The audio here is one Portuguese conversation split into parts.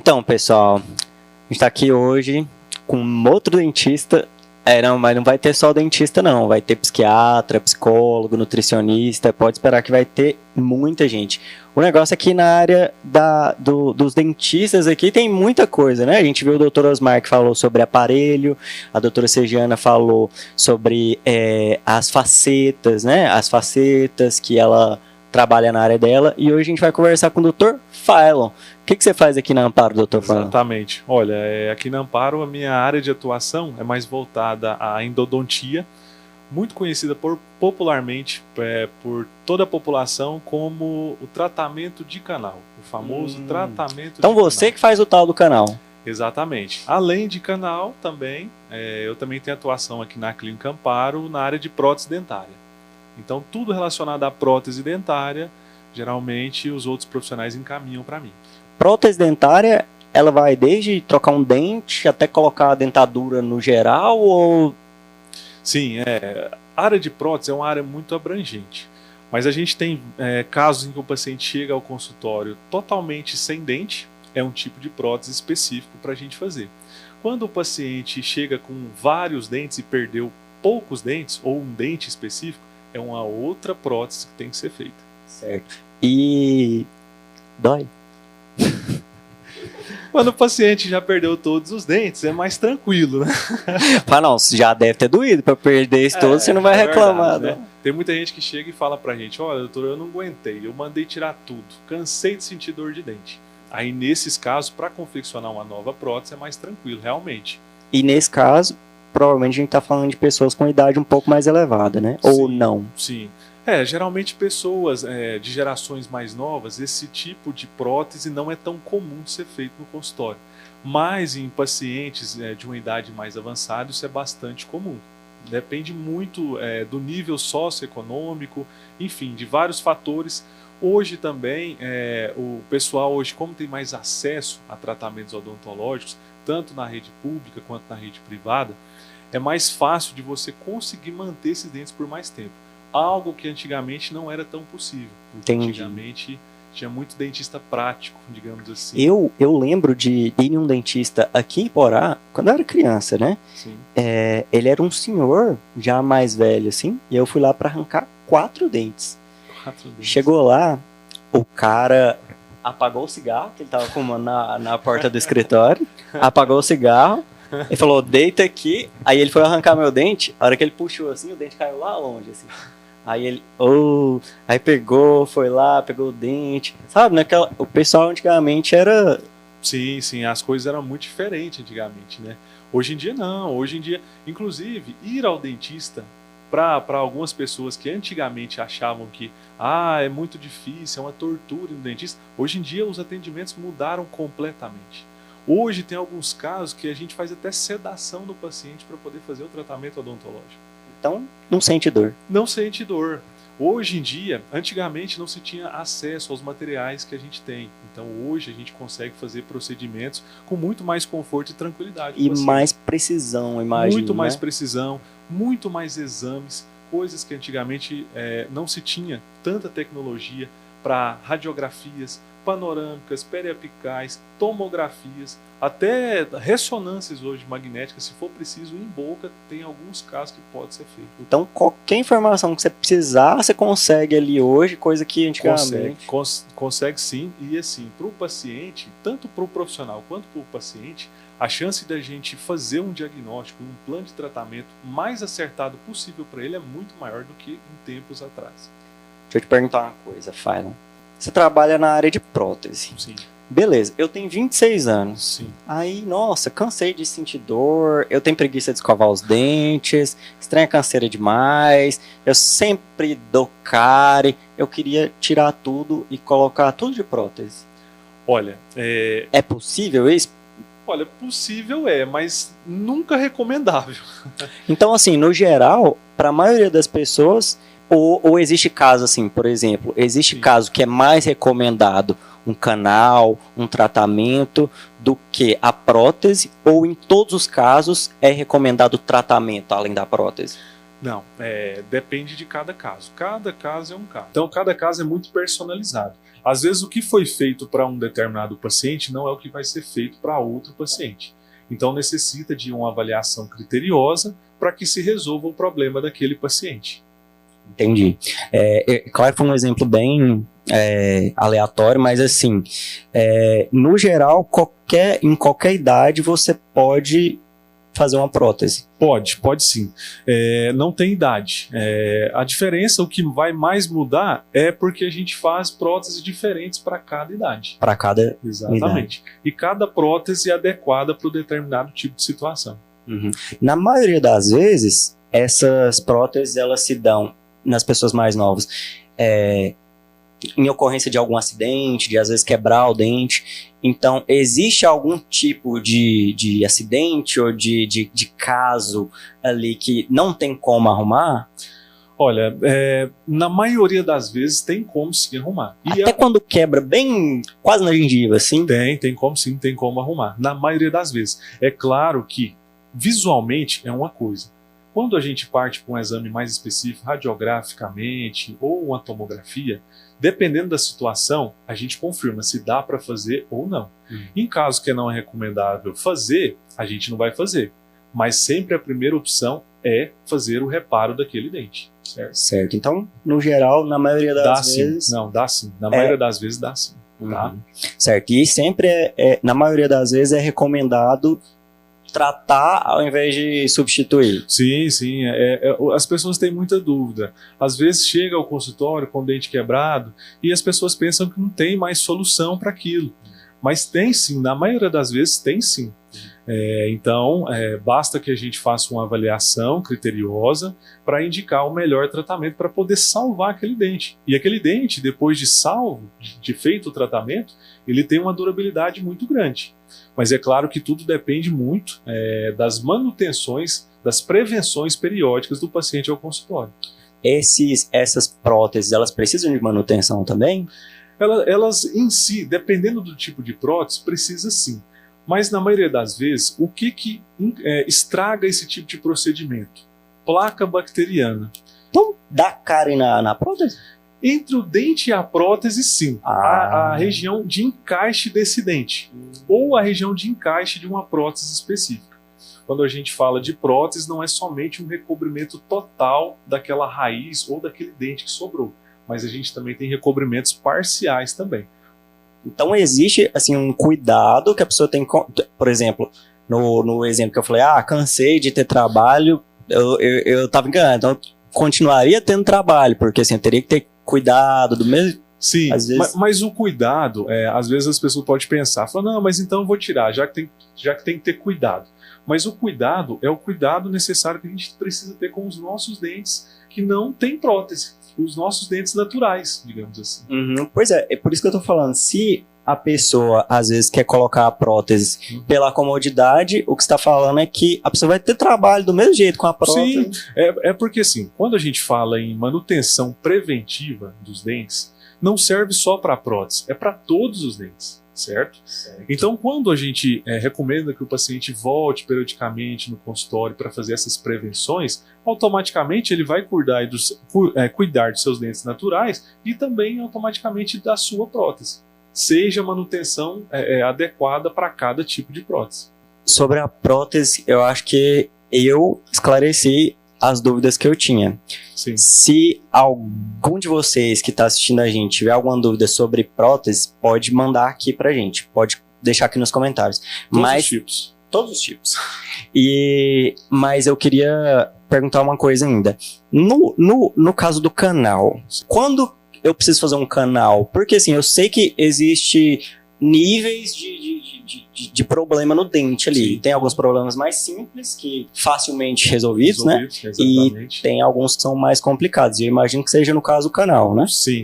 Então, pessoal, a gente tá aqui hoje com outro dentista. Não, mas não vai ter só dentista, não. Vai ter psiquiatra, psicólogo, nutricionista. Pode esperar que vai ter muita gente. O negócio aqui na área dos dentistas aqui tem muita coisa, né? A gente viu o doutor Osmar que falou sobre aparelho, a doutora Segiana falou sobre as facetas, né? As facetas que ela trabalha na área dela. E hoje a gente vai conversar com o doutor Phylon. O que você faz aqui na Amparo, doutor Phylon? Exatamente. Olha, aqui na Amparo a minha área de atuação é mais voltada à endodontia, muito conhecida popularmente por toda a população como o tratamento de canal, o famoso tratamento então de você canal. Que faz o tal do canal. Exatamente. Além de canal, também, eu também tenho atuação aqui na Clínica Amparo na área de prótese dentária. Então, tudo relacionado à prótese dentária, geralmente os outros profissionais encaminham para mim. Prótese dentária, ela vai desde trocar um dente até colocar a dentadura no geral ou... Sim, a área de prótese é uma área muito abrangente. Mas a gente tem casos em que o paciente chega ao consultório totalmente sem dente, é um tipo de prótese específico para a gente fazer. Quando o paciente chega com vários dentes e perdeu poucos dentes, ou um dente específico, é uma outra prótese que tem que ser feita. Certo. E... dói? Quando o paciente já perdeu todos os dentes, é mais tranquilo, né? Ah, não, já deve ter doído para perder isso todo, você não vai reclamar, verdade, né? Tem muita gente que chega e fala pra gente, olha, doutor, eu não aguentei, eu mandei tirar tudo, cansei de sentir dor de dente. Aí, nesses casos, para confeccionar uma nova prótese é mais tranquilo, realmente. E nesse caso, provavelmente a gente está falando de pessoas com idade um pouco mais elevada, né? Sim, ou não? Sim. Geralmente pessoas de gerações mais novas, esse tipo de prótese não é tão comum de ser feito no consultório. Mas em pacientes de uma idade mais avançada, isso é bastante comum. Depende muito do nível socioeconômico, enfim, de vários fatores. Hoje também, o pessoal, hoje, como tem mais acesso a tratamentos odontológicos, tanto na rede pública quanto na rede privada, é mais fácil de você conseguir manter esses dentes por mais tempo. Algo que antigamente não era tão possível. Entendi. Antigamente tinha muito dentista prático, digamos assim. Eu lembro de ir em um dentista aqui em Porá, quando eu era criança, né? Sim. Ele era um senhor já mais velho, assim, e eu fui lá para arrancar 4 dentes. 4 dentes. Chegou lá, o cara apagou o cigarro, que ele tava fumando na porta do escritório, apagou o cigarro, e falou, deita aqui. Aí ele foi arrancar meu dente, a hora que ele puxou assim, o dente caiu lá longe, assim. Aí ele, aí pegou, foi lá, pegou o dente. Sabe, o pessoal antigamente era... Sim, as coisas eram muito diferentes antigamente, né? Hoje em dia não, hoje em dia, inclusive, ir ao dentista, para algumas pessoas que antigamente achavam que é muito difícil, é uma tortura no dentista, hoje em dia os atendimentos mudaram completamente. Hoje tem alguns casos que a gente faz até sedação do paciente para poder fazer o tratamento odontológico. Então, não sente dor. Não sente dor. Hoje em dia, antigamente não se tinha acesso aos materiais que a gente tem. Então hoje a gente consegue fazer procedimentos com muito mais conforto e tranquilidade. E mais precisão, imagino. Muito mais precisão, muito mais exames, coisas que antigamente não se tinha tanta tecnologia para radiografias, panorâmicas, periapicais, tomografias, até ressonâncias hoje magnéticas, se for preciso, em boca, tem alguns casos que pode ser feito. Então, qualquer informação que você precisar, você consegue ali hoje, coisa que antigamente... Consegue sim, e assim, para o paciente, tanto para o profissional quanto para o paciente, a chance da gente fazer um diagnóstico, um plano de tratamento mais acertado possível para ele é muito maior do que em tempos atrás. Deixa eu te perguntar uma coisa, Phylon. Você trabalha na área de prótese. Sim. Beleza, eu tenho 26 anos. Sim. Aí, nossa, cansei de sentir dor, eu tenho preguiça de escovar os dentes, estranha canseira demais, eu sempre dou cárie, eu queria tirar tudo e colocar tudo de prótese. Olha, é possível isso? Olha, possível mas nunca recomendável. Então, assim, no geral, para a maioria das pessoas, ou existe caso assim, por exemplo, existe Sim. caso que é mais recomendado um canal, um tratamento, do que a prótese, ou em todos os casos é recomendado o tratamento além da prótese? Não, depende de cada caso. Cada caso é um caso. Então, cada caso é muito personalizado. Às vezes, o que foi feito para um determinado paciente não é o que vai ser feito para outro paciente. Então, necessita de uma avaliação criteriosa para que se resolva o problema daquele paciente. Entendi. Claro que foi um exemplo bem aleatório, mas assim, no geral, em qualquer idade você pode fazer uma prótese. Pode sim. Não tem idade. A diferença, o que vai mais mudar é porque a gente faz próteses diferentes para cada idade. Para cada Exatamente. idade. E cada prótese é adequada para um determinado tipo de situação. Uhum. Na maioria das vezes, essas próteses elas se dão nas pessoas mais novas em ocorrência de algum acidente, de às vezes quebrar o dente. Então, existe algum tipo de acidente ou de caso ali que não tem como arrumar? Olha, na maioria das vezes tem como sim arrumar. Até quando quebra bem quase na gengiva, assim? Tem como sim, tem como arrumar. Na maioria das vezes. É claro que visualmente é uma coisa. Quando a gente parte para um exame mais específico, radiograficamente ou uma tomografia, dependendo da situação, a gente confirma se dá para fazer ou não. Em caso que não é recomendável fazer, a gente não vai fazer. Mas sempre a primeira opção é fazer o reparo daquele dente. Certo. Então, no geral, na maioria das vezes... Não, dá sim. Na maioria das vezes dá sim. Tá? Certo. E sempre, na maioria das vezes, é recomendado tratar ao invés de substituir. Sim. As pessoas têm muita dúvida. Às vezes chega ao consultório com o dente quebrado e as pessoas pensam que não tem mais solução para aquilo. Mas tem sim, na maioria das vezes tem sim. Então, basta que a gente faça uma avaliação criteriosa para indicar o melhor tratamento para poder salvar aquele dente. E aquele dente, depois de salvo, de feito o tratamento, ele tem uma durabilidade muito grande. Mas é claro que tudo depende muito das manutenções, das prevenções periódicas do paciente ao consultório. Essas próteses, elas precisam de manutenção também? Elas em si, dependendo do tipo de prótese, precisa sim. Mas na maioria das vezes, o que estraga esse tipo de procedimento? Placa bacteriana. Então, dá cárie na prótese? Entre o dente e a prótese, sim. A região de encaixe desse dente. Ou a região de encaixe de uma prótese específica. Quando a gente fala de prótese, não é somente um recobrimento total daquela raiz ou daquele dente que sobrou. Mas a gente também tem recobrimentos parciais também. Então existe assim, um cuidado que a pessoa tem... Por exemplo, no exemplo que eu falei, cansei de ter trabalho, eu estava enganado. Então eu continuaria tendo trabalho, porque assim, eu teria que ter cuidado do mesmo... Sim, às vezes... mas o cuidado, às vezes as pessoas podem pensar, não, mas então eu vou tirar, já que tem que ter cuidado. Mas o cuidado é o cuidado necessário que a gente precisa ter com os nossos dentes que não tem prótese, os nossos dentes naturais, digamos assim. Pois é por isso que eu tô falando, se a pessoa às vezes quer colocar a prótese pela comodidade, o que você está falando é que a pessoa vai ter trabalho do mesmo jeito com a prótese. Sim, porque assim, quando a gente fala em manutenção preventiva dos dentes, não serve só para a prótese, é para todos os dentes. Certo? Então, quando a gente recomenda que o paciente volte periodicamente no consultório para fazer essas prevenções, automaticamente ele vai cuidar dos seus dentes naturais e também automaticamente da sua prótese. Seja a manutenção adequada para cada tipo de prótese. Sobre a prótese, eu acho que eu esclareci as dúvidas que eu tinha. Sim. Se algum de vocês que está assistindo a gente tiver alguma dúvida sobre prótese, pode mandar aqui pra gente. Pode deixar aqui nos comentários. Todos os tipos. Mas eu queria perguntar uma coisa ainda. No caso do canal, quando eu preciso fazer um canal? Porque assim, eu sei que existe níveis de problema no dente ali. Sim. Tem alguns problemas mais simples que facilmente resolvidos, né? Exatamente. E tem alguns que são mais complicados. E eu imagino que seja no caso do canal, né? Sim.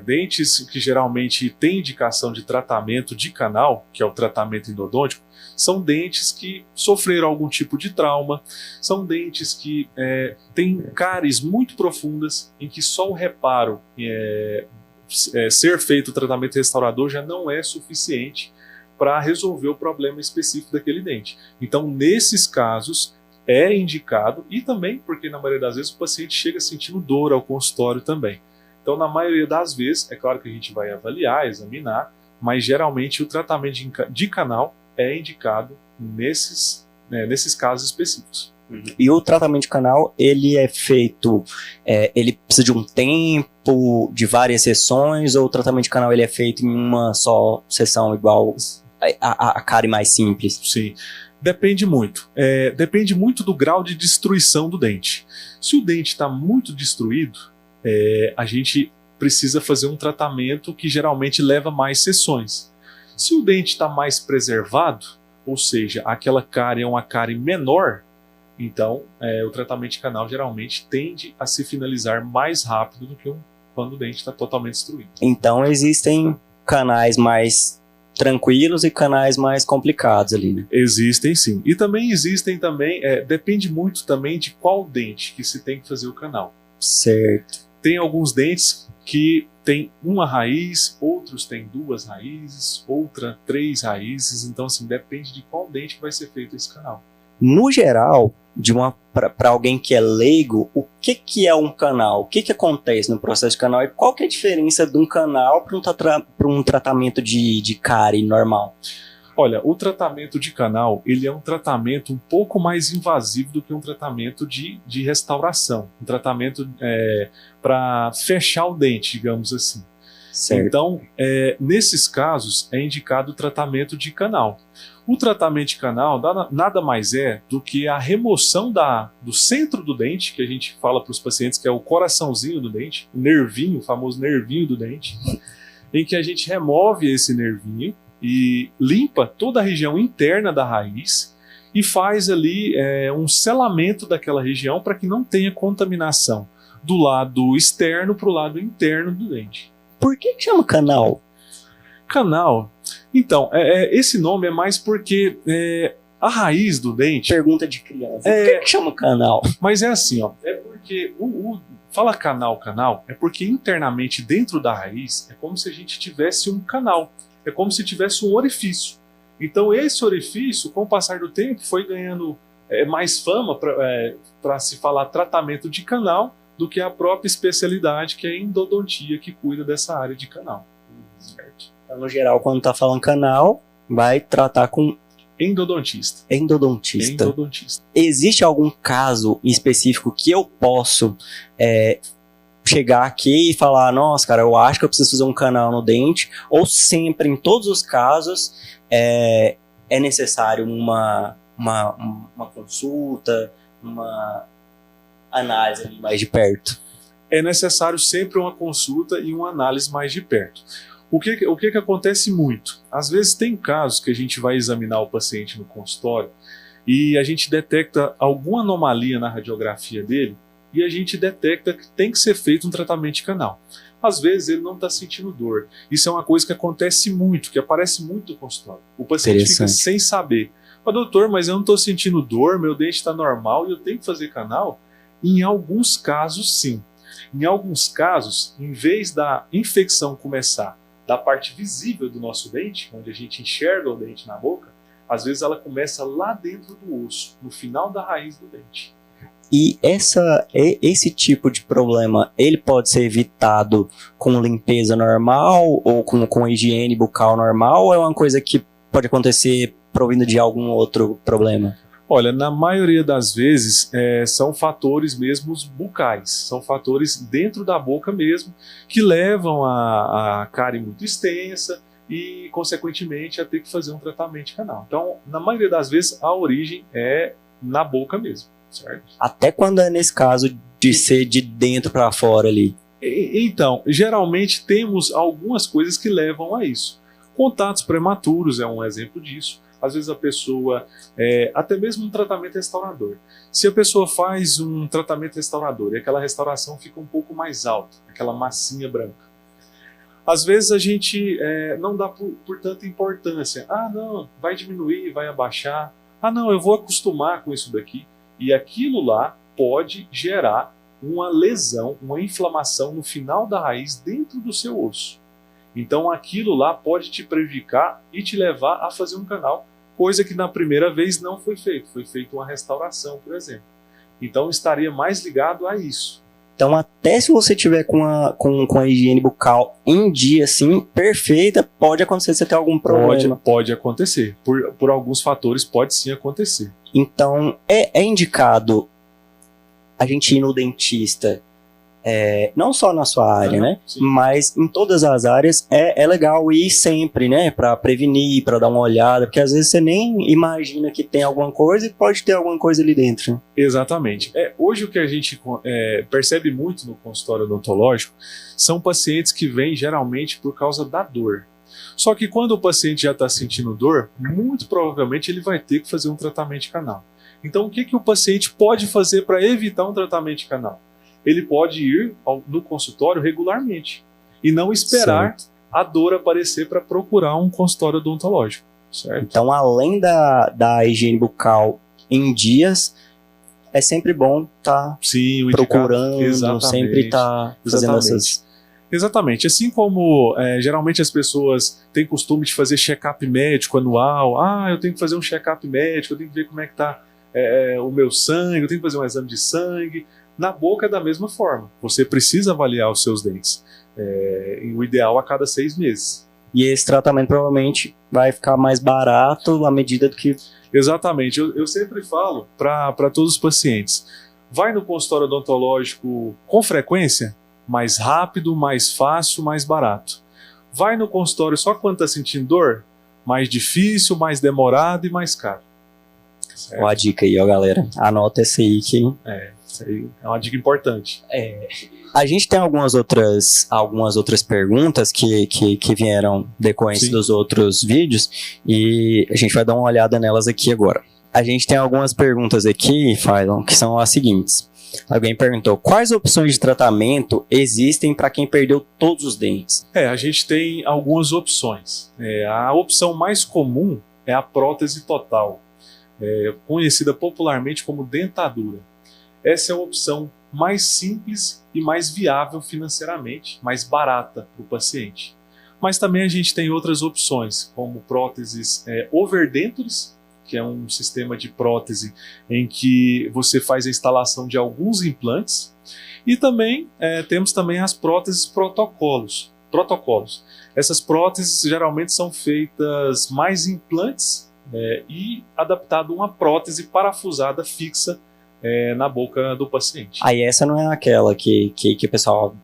Dentes que geralmente têm indicação de tratamento de canal, que é o tratamento endodôntico, são dentes que sofreram algum tipo de trauma, são dentes que têm cáries muito profundas, em que só o reparo ser feito o tratamento restaurador já não é suficiente para resolver o problema específico daquele dente. Então, nesses casos, é indicado, e também porque na maioria das vezes o paciente chega sentindo dor ao consultório também. Então, na maioria das vezes, é claro que a gente vai avaliar, examinar, mas geralmente o tratamento de canal é indicado nesses casos específicos. E o tratamento de canal, ele é feito, ele precisa de um tempo, de várias sessões, ou o tratamento de canal ele é feito em uma só sessão, igual a cárie mais simples? Sim, depende muito. Depende muito do grau de destruição do dente. Se o dente está muito destruído, a gente precisa fazer um tratamento que geralmente leva mais sessões. Se o dente está mais preservado, ou seja, aquela cárie é uma cárie menor, então o tratamento de canal geralmente tende a se finalizar mais rápido do que quando o dente está totalmente destruído. Então existem canais mais tranquilos e canais mais complicados ali, né? Existem sim. E também depende muito também de qual dente que se tem que fazer o canal. Certo. Tem alguns dentes que tem uma raiz, outros têm 2 raízes, outra 3 raízes, então assim, depende de qual dente que vai ser feito esse canal. No geral, para alguém que é leigo, o que é um canal? O que acontece no processo de canal? E qual que é a diferença de um canal para um tratamento de cárie normal? Olha, o tratamento de canal, ele é um tratamento um pouco mais invasivo do que um tratamento de restauração. Um tratamento para fechar o dente, digamos assim. Certo. Então, nesses casos, é indicado o tratamento de canal. O tratamento de canal nada mais é do que a remoção do centro do dente, que a gente fala para os pacientes que é o coraçãozinho do dente, o nervinho, o famoso nervinho do dente, em que a gente remove esse nervinho e limpa toda a região interna da raiz e faz ali um selamento daquela região para que não tenha contaminação do lado externo para o lado interno do dente. Por que chama canal? Canal? Então, esse nome é mais porque a raiz do dente... Pergunta de criança. Por que chama canal? Mas é assim, ó, é porque fala canal, é porque internamente dentro da raiz é como se a gente tivesse um canal, é como se tivesse um orifício. Então esse orifício, com o passar do tempo, foi ganhando mais fama para se falar tratamento de canal do que a própria especialidade, que é a endodontia, que cuida dessa área de canal. Certo? Então, no geral, quando está falando canal, vai tratar com endodontista. Endodontista. Existe algum caso específico que eu posso chegar aqui e falar, nossa, cara, eu acho que eu preciso fazer um canal no dente, ou sempre, em todos os casos, é necessário uma consulta, uma análise mais de perto? É necessário sempre uma consulta e uma análise mais de perto. O que acontece muito? Às vezes tem casos que a gente vai examinar o paciente no consultório e a gente detecta alguma anomalia na radiografia dele e a gente detecta que tem que ser feito um tratamento de canal. Às vezes ele não está sentindo dor. Isso é uma coisa que acontece muito, que aparece muito no consultório. O paciente fica sem saber. Mas, doutor, mas eu não estou sentindo dor, meu dente está normal e eu tenho que fazer canal? Em alguns casos, sim. Em alguns casos, em vez da infecção começar da parte visível do nosso dente, onde a gente enxerga o dente na boca, às vezes ela começa lá dentro do osso, no final da raiz do dente. E esse tipo de problema, ele pode ser evitado com limpeza normal ou com higiene bucal normal, ou é uma coisa que pode acontecer provindo de algum outro problema? Olha, na maioria das vezes são fatores mesmo bucais, são fatores dentro da boca mesmo, que levam a cárie muito extensa e, consequentemente, a ter que fazer um tratamento de canal. Então, na maioria das vezes, a origem é na boca mesmo, certo? Até quando é nesse caso de ser de dentro para fora ali? Então, geralmente temos algumas coisas que levam a isso. Contatos prematuros é um exemplo disso. Às vezes a pessoa, até mesmo um tratamento restaurador. Se a pessoa faz um tratamento restaurador e aquela restauração fica um pouco mais alta, aquela massinha branca, às vezes a gente não dá por tanta importância. Ah, não, vai diminuir, vai abaixar. Ah, não, eu vou acostumar com isso daqui. E aquilo lá pode gerar uma lesão, uma inflamação no final da raiz dentro do seu osso. Então aquilo lá pode te prejudicar e te levar a fazer um canal coisa que na primeira vez não foi feito. Foi feita uma restauração, por exemplo. Então estaria mais ligado a isso. Então, até se você tiver com a higiene bucal em dia, assim, perfeita, pode acontecer você ter algum problema. Pode acontecer. Por alguns fatores, pode sim acontecer. Então, é indicado a gente ir no dentista, não só na sua área, né? Sim. Mas em todas as áreas é legal ir sempre, né? Para prevenir, para dar uma olhada, porque às vezes você nem imagina que tem alguma coisa e pode ter alguma coisa ali dentro. Né? Exatamente. Hoje o que a gente percebe muito no consultório odontológico são pacientes que vêm geralmente por causa da dor. Só que quando o paciente já está sentindo dor, muito provavelmente ele vai ter que fazer um tratamento de canal. Então o que o paciente pode fazer para evitar um tratamento de canal? Ele pode ir no consultório regularmente e não esperar a dor aparecer para procurar um consultório odontológico, certo? Então, além da higiene bucal em dias, é sempre bom estar procurando, sempre estar fazendo essas... Exatamente. Assim como geralmente as pessoas têm costume de fazer check-up médico anual. Eu tenho que fazer um check-up médico, eu tenho que ver como é que está o meu sangue, eu tenho que fazer um exame de sangue. Na boca é da mesma forma. Você precisa avaliar os seus dentes. O ideal a cada 6 meses. E esse tratamento provavelmente vai ficar mais barato à medida do que... Exatamente. Eu sempre falo para todos os pacientes. Vai no consultório odontológico com frequência, mais rápido, mais fácil, mais barato. Vai no consultório só quando está sentindo dor, mais difícil, mais demorado e mais caro. Ó, a dica aí, ó, galera. Anota essa aí que... Isso aí é uma dica importante. A gente tem algumas outras perguntas que vieram decorrentes dos outros vídeos e a gente vai dar uma olhada nelas aqui agora. A gente tem algumas perguntas aqui, Phylon, que são as seguintes. Alguém perguntou, quais opções de tratamento existem para quem perdeu todos os dentes? A gente tem algumas opções. A opção mais comum é a prótese total, conhecida popularmente como dentadura. Essa é a opção mais simples e mais viável financeiramente, mais barata para o paciente. Mas também a gente tem outras opções, como próteses overdentures, que é um sistema de prótese em que você faz a instalação de alguns implantes, e também temos também as próteses protocolos. Essas próteses geralmente são feitas mais implantes e adaptado a uma prótese parafusada fixa na boca do paciente. Aí essa não é aquela que o pessoal,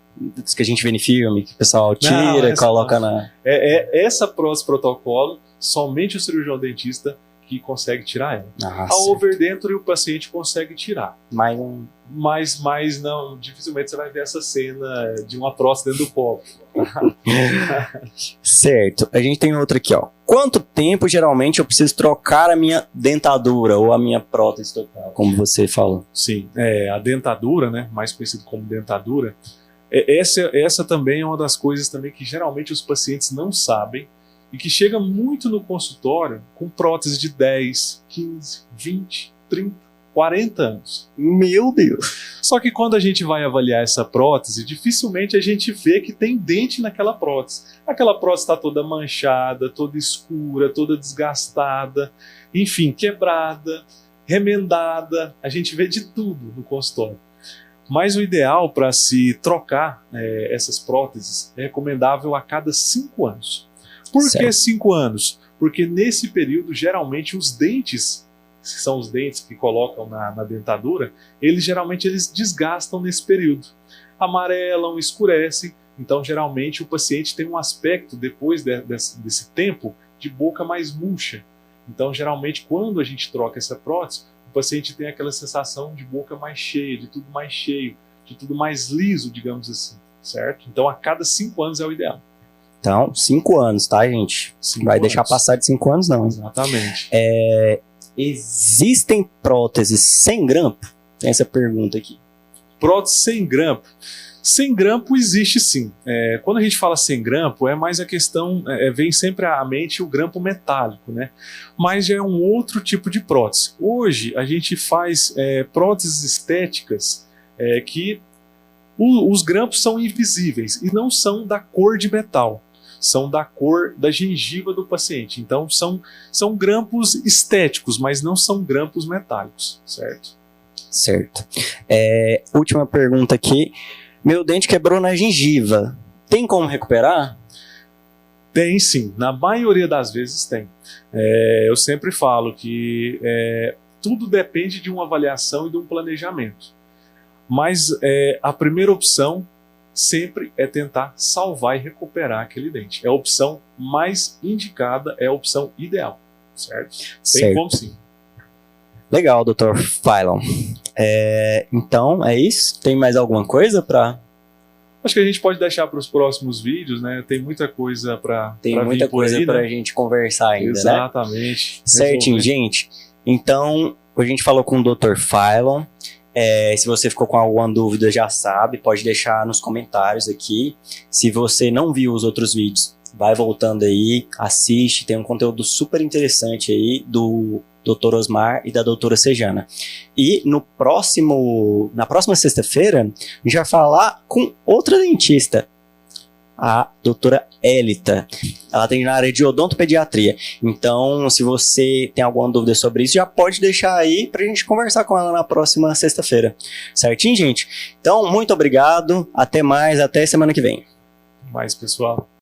que a gente vê em filme, que o pessoal tira e coloca na... Essa prótese protocolo, somente o cirurgião dentista que consegue tirar ela. A overdenture o paciente consegue tirar. Mas não, dificilmente você vai ver essa cena de uma prótese dentro do copo. Certo. A gente tem outra aqui, ó. Quanto tempo geralmente eu preciso trocar a minha dentadura ou a minha prótese total, como você falou? Sim, a dentadura, né, mais conhecido como dentadura, essa também é uma das coisas também que geralmente os pacientes não sabem e que chega muito no consultório com prótese de 10, 15, 20, 30, 40 anos. Meu Deus! Só que quando a gente vai avaliar essa prótese, dificilmente a gente vê que tem dente naquela prótese. Aquela prótese está toda manchada, toda escura, toda desgastada, enfim, quebrada, remendada. A gente vê de tudo no consultório. Mas o ideal para se trocar essas próteses é recomendável a cada 5 anos. Por que 5 anos? Porque nesse período, geralmente, os dentes, que são os dentes que colocam na dentadura, geralmente eles desgastam nesse período. Amarelam, escurecem. Então, geralmente, o paciente tem um aspecto, depois desse tempo, de boca mais murcha. Então, geralmente, quando a gente troca essa prótese, o paciente tem aquela sensação de boca mais cheia, de tudo mais cheio, de tudo mais liso, digamos assim, certo? Então, a cada 5 anos é o ideal. Então, 5 anos, tá, gente? Vai deixar passar de 5 anos, não. Exatamente. Existem próteses sem grampo? Tem essa pergunta aqui. Prótese sem grampo. Sem grampo existe sim. Quando a gente fala sem grampo, é mais a questão, vem sempre à mente o grampo metálico, né? Mas já é um outro tipo de prótese. Hoje a gente faz próteses estéticas que os grampos são invisíveis e não são da cor de metal. são da cor da gengiva do paciente. Então são grampos estéticos, mas não são grampos metálicos, certo? Certo. Última pergunta aqui. Meu dente quebrou na gengiva. Tem como recuperar? Tem sim, na maioria das vezes tem. Eu sempre falo que tudo depende de uma avaliação e de um planejamento. Mas a primeira opção sempre é tentar salvar e recuperar aquele dente. É a opção mais indicada, é a opção ideal, certo? Tem como sim. Legal, Dr. Phylon. Então, é isso? Tem mais alguma coisa para... Acho que a gente pode deixar para os próximos vídeos, né? Tem muita coisa para Tem muita coisa para a gente conversar ainda, Exatamente. Né? Certinho, gente. Então, a gente falou com o Dr. Phylon. Se você ficou com alguma dúvida, já sabe, pode deixar nos comentários aqui. Se você não viu os outros vídeos, vai voltando aí, assiste. Tem um conteúdo super interessante aí do Dr. Osmar e da doutora Sejana. E na próxima sexta-feira, a gente vai falar com outra dentista, a doutora Elita. Ela atende na área de odontopediatria. Então, se você tem alguma dúvida sobre isso, já pode deixar aí pra gente conversar com ela na próxima sexta-feira. Certinho, gente? Então, muito obrigado. Até mais. Até semana que vem. Mais, pessoal.